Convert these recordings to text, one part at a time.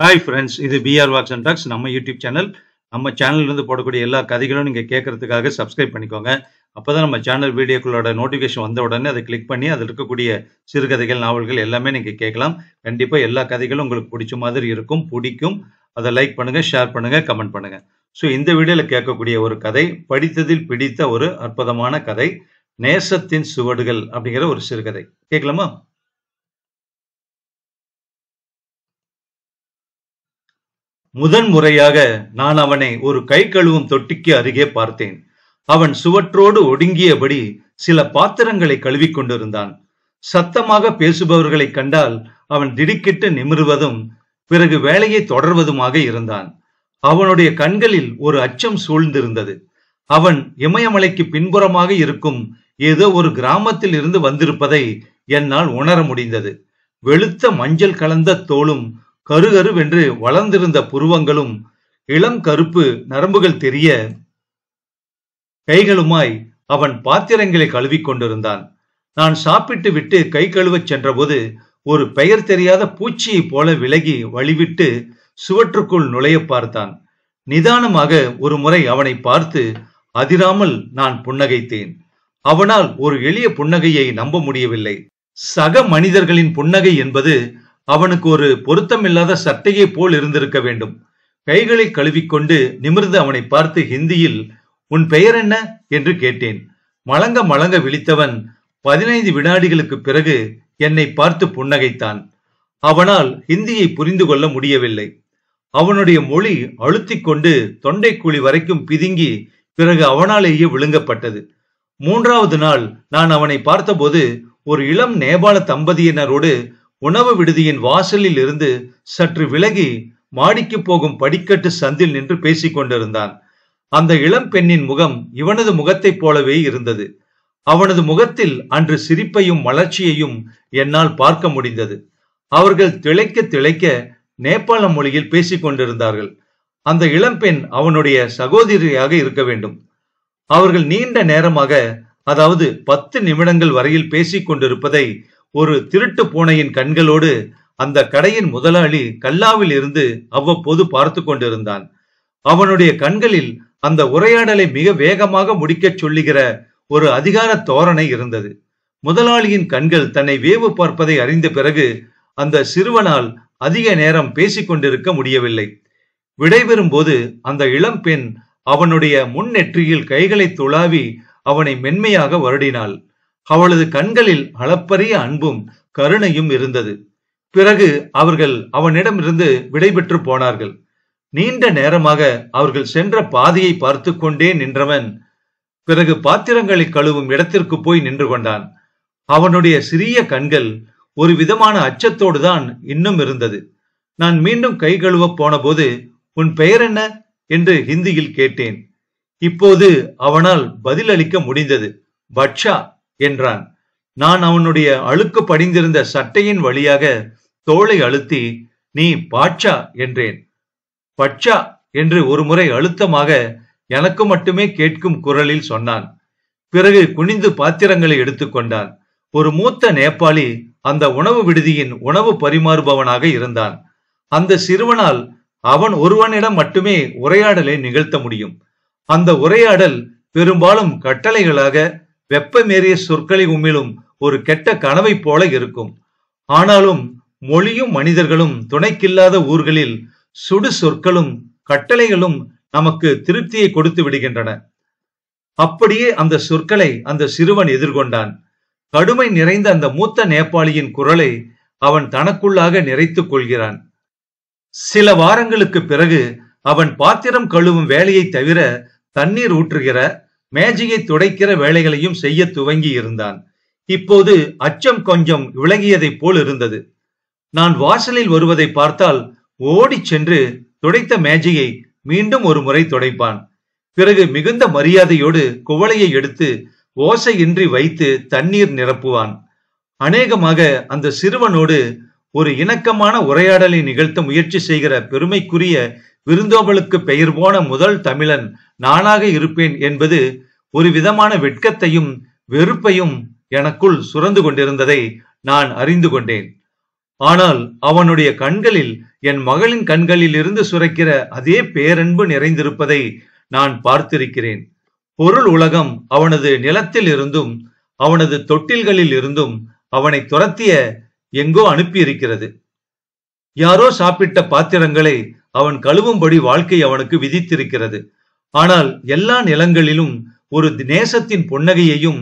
Hi friends, இது PR walks and tax நம்ம YouTube channel. நம்ம சேனல்லேருந்து போடக்கூடிய எல்லா கதைகளும் நீங்கள் கேட்கறதுக்காக சப்ஸ்கிரைப் பண்ணிக்கோங்க. அப்போ தான் நம்ம சேனல் வீடியோக்களோட நோட்டிஃபிகேஷன் வந்த உடனே அதை கிளிக் பண்ணி அதில் இருக்கக்கூடிய சிறுகதைகள், நாவல்கள் எல்லாமே நீங்கள் கேட்கலாம். கண்டிப்பாக எல்லா கதைகளும் உங்களுக்கு பிடிச்ச மாதிரி இருக்கும், பிடிக்கும். அதை லைக் பண்ணுங்கள், ஷேர் பண்ணுங்கள், கமெண்ட் பண்ணுங்கள். ஸோ இந்த வீடியோவில் கேட்கக்கூடிய ஒரு கதை படித்ததில் பிடித்த ஒரு அற்புதமான கதை, நேசத்தின் சுவடுகள் அப்படிங்கிற ஒரு சிறுகதை. கேட்கலாமா? முதன் முறையாக நான் அவனை ஒரு கை கழுவும் தொட்டிக்கு அருகே பார்த்தேன். அவன் சுவற்றோடு ஒடுங்கியபடி சில பாத்திரங்களை கழுவிக் கொண்டிருந்தான். சத்தமாக பேசுபவர்களை கண்டால் அவன் திடுக்கிட்டு நிமிர்வதும் பிறகு வேலையை தொடர்வதுமாக இருந்தான். அவனுடைய கண்களில் ஒரு அச்சம் சூழ்ந்திருந்தது. அவன் இமயமலைக்கு பின்புறமாக இருக்கும் ஏதோ ஒரு கிராமத்தில் இருந்து வந்திருப்பதை என்னால் உணர முடிந்தது. வெளுத்த மஞ்சள் கலந்த தோளும் கருகருவென்று வளர்ந்திருந்த புருவங்களும் இளம் கருப்பு நரம்புகள் தெரிய கைகளுமாய் அவன் பாத்திரங்களை கழுவிக் கொண்டிருந்தான். நான் சாப்பிட்டு விட்டு கை கழுவச் சென்றபோது ஒரு பெயர் தெரியாத பூச்சியைப் போல விலகி வழிவிட்டு சுவற்றுக்குள் நுழைய பார்த்தான். நிதானமாக ஒரு முறை அவனை பார்த்து அதிராமல் நான் புன்னகைத்தேன். அவனால் ஒரு எளிய புன்னகையை நம்ப முடியவில்லை. சக மனிதர்களின் புன்னகை என்பது அவனுக்கு ஒரு பொருத்தமில்லாத சட்டையை போல் இருந்திருக்க வேண்டும். கைகளை கழுவிக்கொண்டு நிமிர்ந்து அவனை பார்த்து ஹிந்தியில், உன் பெயர் என்ன என்று கேட்டேன். மலங்க மலங்க விழித்தவன் 15 வினாடிகளுக்கு பிறகு என்னை பார்த்து புன்னகைத்தான். அவனால் ஹிந்தியை புரிந்து கொள்ள முடியவில்லை. அவனுடைய மொழி அழுத்திக் கொண்டு தொண்டைக்குழி வரைக்கும் பிதுங்கி பிறகு அவனாலேயே விழுங்கப்பட்டது. 3வது நாள் நான் அவனை பார்த்தபோது ஒரு இளம் நேபாள தம்பதியினரோடு உணவு விடுதியின் வாசலில் இருந்து சற்று விலகி மாடிக்கு போகும் படிக்கட்டு சந்தில் நின்று பேசிக் கொண்டிருந்தான். அந்த இளம் பெண்ணின் முகம் இவனது முகத்தைப் போலவே இருந்தது. அவனது முகத்தில் அன்று சிரிப்பையும் மலர்ச்சியையும் என்னால் பார்க்க முடிந்தது. அவர்கள் திளைக்க திளைக்க நேபாள மொழியில் பேசிக் கொண்டிருந்தார்கள். அந்த இளம்பெண் அவனுடைய சகோதரியாக இருக்க வேண்டும். அவர்கள் நீண்ட நேரமாக, அதாவது 10 நிமிடங்கள் வரையில் பேசிக் கொண்டிருப்பதை ஒரு திருட்டு பூனையின் கண்களோடு அந்த கடையின் முதலாளி கல்லாவில் இருந்து அவ்வப்போது பார்த்து கொண்டிருந்தான். அவனுடைய கண்களில் அந்த உரையாடலை மிக வேகமாக முடிக்கச் சொல்லுகிற ஒரு அதிகார தோரணை இருந்தது. முதலாளியின் கண்கள் தன்னை வேவு பார்ப்பதை அறிந்த பிறகு அந்த சிறுவனால் அதிக நேரம் பேசிக் கொண்டிருக்க முடியவில்லை. விடைபெறும் போது அந்த இளம் பெண் அவனுடைய முன்னெற்றியில் கைகளை துளாவி அவனை மென்மையாக வருடினாள். அவளது கண்களில் அளப்பரிய அன்பும் கருணையும் இருந்தது. பிறகு அவர்கள் அவனிடமிருந்து விடைபெற்று போனார்கள். நீண்ட நேரமாக அவர்கள் சென்ற பாதையை பார்த்து கொண்டே நின்றவன் பிறகு பாத்திரங்களை கழுவும் இடத்திற்கு போய் நின்று கொண்டான். அவனுடைய சிறிய கண்கள் ஒரு விதமான அச்சத்தோடு தான் இன்னும் இருந்தது. நான் மீண்டும் கை கழுவ போன போது, உன் பெயர் என்ன என்று ஹிந்தியில் கேட்டேன். இப்போது அவனால் பதில் அளிக்க முடிந்தது. பட்ஷா என்றான். நான் அவனுடைய அழுக்கு படிந்திருந்த சட்டையின் வழியாக தோளை அழுத்தி, நீ பாட்சா என்றேன். பட்சா என்று ஒரு முறை அழுத்தமாக எனக்கு மட்டுமே கேட்கும் குரலில் சொன்னான். பிறகு குனிந்து பாத்திரங்களை எடுத்துக்கொண்டான். ஒரு மூத்த நேபாளி அந்த உணவு விடுதியின் உணவு பரிமாறுபவனாக இருந்தான். அந்த சிறுவனால் அவன் ஒருவனிடம் மட்டுமே உரையாடலை நிகழ்த்த முடியும். அந்த உரையாடல் பெரும்பாலும் கட்டளைகளாக வெப்பமேறிய சொற்களை உமிழும் ஒரு கெட்ட கனவை போல இருக்கும். ஆனாலும் மொழியும் மனிதர்களும் துணைக்கில்லாத ஊர்களில் சுடு சொற்களும் கட்டளைகளும் நமக்கு திருப்தியை கொடுத்து விடுகின்றன. அப்படியே அந்த சொற்களை அந்த சிறுவன் எதிர்கொண்டான். கடுமை நிறைந்த அந்த மூத்த நேபாளியின் குரலை அவன் தனக்குள்ளாக நிறைத்துக் கொள்கிறான். சில வாரங்களுக்கு பிறகு அவன் பாத்திரம் கழுவும் வேலையை தவிர தண்ணீர் ஊற்றுகிற, மேஜையை துடைக்கிற வேலைகளையும் செய்ய துவங்கி இருந்தான். இப்போது அச்சம் கொஞ்சம் விலகியதைப் போல் இருந்தது. நான் வாசலில் வருவதை பார்த்தால் ஓடி சென்று துடைத்த மேஜையை மீண்டும் ஒரு முறை துடைப்பான். பிறகு மிகுந்த மரியாதையோடு குவளையை எடுத்து ஓசையின்றி வைத்து தண்ணீர் நிரப்புவான். அநேகமாக அந்த சிறுவனோடு ஒரு இணக்கமான உரையாடலை நிகழ்த்த முயற்சி செய்கிற பெருமைக்குரிய விருந்தோம்பலுக்கு பெயர் போன முதல் தமிழன் நானாக இருப்பேன் என்பது ஒரு விதமான வெட்கத்தையும் வெறுப்பையும் எனக்குள் சுரந்து கொண்டிருந்ததை நான் அறிந்து கொண்டேன். ஆனால் அவனுடைய கண்களில் என் மகளின் கண்களில் இருந்து சுரக்கிற அதே பேரன்பு நிறைந்திருப்பதை நான் பார்த்திருக்கிறேன். பொருள் உலகம் அவனது நிலத்தில் இருந்தும் அவனது தொட்டில்களில் இருந்தும் அவனை துரத்திய எங்கோ அனுப்பியிருக்கிறது. யாரோ சாப்பிட்ட பாத்திரங்களை அவன் கழுவும்படி வாழ்க்கை அவனுக்கு விதித்திருக்கிறது. ஆனால் எல்லா நிலங்களிலும் ஒரு நேசத்தின் புன்னகையையும்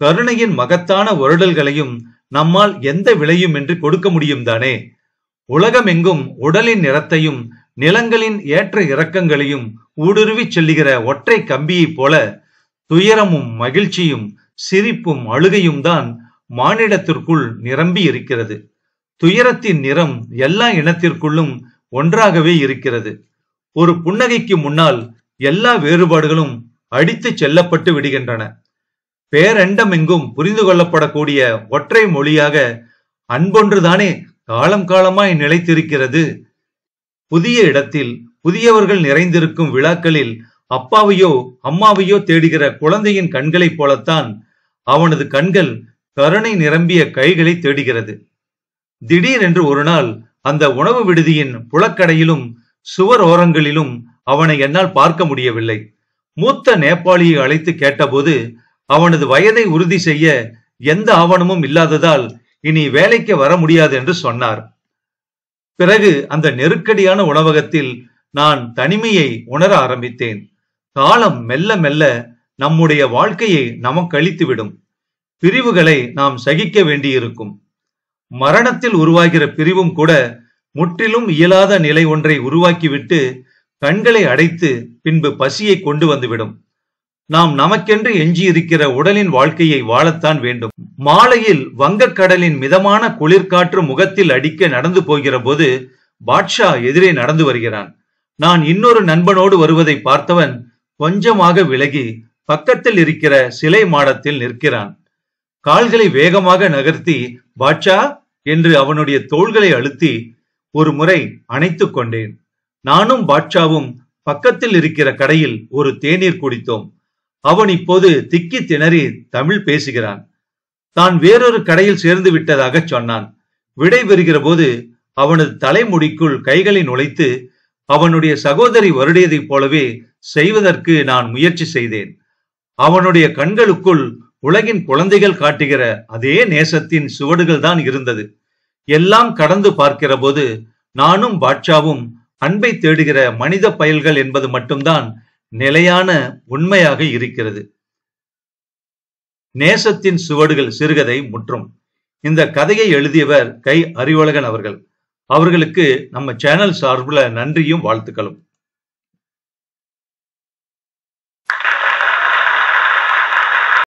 கருணையின் மகத்தான வருடல்களையும் நம்மால் எந்த விலையும் என்று கொடுக்க முடியும் தானே. உலகமெங்கும் உடலின் நிறத்தையும் நிலங்களின் ஏற்ற இறக்கங்களையும் ஊடுருவி செல்லுகிற ஒற்றை கம்பியைப் போல துயரமும் மகிழ்ச்சியும் சிரிப்பும் அழுகையும் தான் மானிடத்திற்குள் நிரம்பி இருக்கிறது. துயரத்தின் நிறம் எல்லா இனத்திற்குள்ளும் ஒன்றாகவே இருக்கிறது. ஒரு புன்னகைக்கு முன்னால் எல்லா வேறுபாடுகளும் அடித்து செல்லப்பட்டு விடுகின்றன. பேரண்டம் எங்கும் புரிந்து கொள்ளப்படக்கூடிய ஒற்றை மொழியாக அன்பொன்றுதானே காலம் காலமாய் நிலைத்திருக்கிறது. புதிய இடத்தில் புதியவர்கள் நிறைந்திருக்கும் விழாக்களில் அப்பாவையோ அம்மாவையோ தேடுகிற குழந்தையின் கண்களைப் போலத்தான் அவனது கண்கள் கருணை நிரம்பிய கைகளை தேடுகிறது. திடீரென்று ஒரு நாள் அந்த உணவு விடுதியின் புழக்கடையிலும் சுவர் ஓரங்களிலும் அவனை என்னால் பார்க்க முடியவில்லை. மூத்த நேபாளியை அழைத்து கேட்டபோது அவனது வயதை உறுதி செய்ய எந்த ஆவணமும் இல்லாததால் இனி வேலைக்கு வர முடியாது என்று சொன்னார். பிறகு அந்த நெருக்கடியான உணவகத்தில் நான் தனிமையை உணர ஆரம்பித்தேன். காலம் மெல்ல மெல்ல நம்முடைய வாழ்க்கையை நமக்கு அளித்துவிடும். பிரிவுகளை நாம் சகிக்க வேண்டியிருக்கும். மரணத்தில் உருவாகிற பிரிவும் கூட முற்றிலும் இயலாத நிலை ஒன்றை உருவாக்கிவிட்டு கண்களை அடைத்து பின்பு பசியை கொண்டு வந்துவிடும். நாம் நமக்கென்று எஞ்சியிருக்கிற உடலின் வாழ்க்கையை வாழத்தான் வேண்டும். மாலையில் வங்கக்கடலின் மிதமான குளிர்காற்று முகத்தில் அடிக்க நடந்து போகிற போது பாட்ஷா எதிரே நடந்து வருகிறான். நான் இன்னொரு நண்பனோடு வருவதை பார்த்தவன் கொஞ்சமாக விலகி பக்கத்தில் இருக்கிற சிலை மாடத்தில் நிற்கிறான். கால்களை வேகமாக நகர்த்தி பாட்ஷா என்று அவனுடைய தோள்களை அழுத்தி ஒரு முறை அணைத்துக் கொண்டேன். நானும் பாட்ஷாவும் பக்கத்தில் இருக்கிற கடையில் ஒரு தேநீர் குடித்தோம். அவன் இப்போது திக்கி திணறி தமிழ் பேசுகிறான். தான் வேறொரு கடையில் சேர்ந்து விட்டதாக சொன்னான். விடை பெறுகிற போது அவனது தலைமுடிக்குள் கைகளை நுழைத்து அவனுடைய சகோதரி வருடியதைப் போலவே செய்வதற்கு நான் முயற்சி செய்தேன். அவனுடைய கண்களுக்குள் உலகின் குழந்தைகள் காட்டுகிற அதே நேசத்தின் சுவடுகள் தான் இருந்தது. எல்லாம் கடந்து பார்க்கிற போது நானும் பாட்ஷாவும் அன்பை தேடுகிற மனித பயல்கள் என்பது மட்டும்தான் நிலையான உண்மையாக இருக்கிறது. நேசத்தின் சுவடுகள் சிறுகதை முற்றும். இந்த கதையை எழுதியவர் கை அறிவழகன் அவர்கள். அவர்களுக்கு நம்ம சேனல் சார்பில் நன்றியும் வாழ்த்துக்களும்.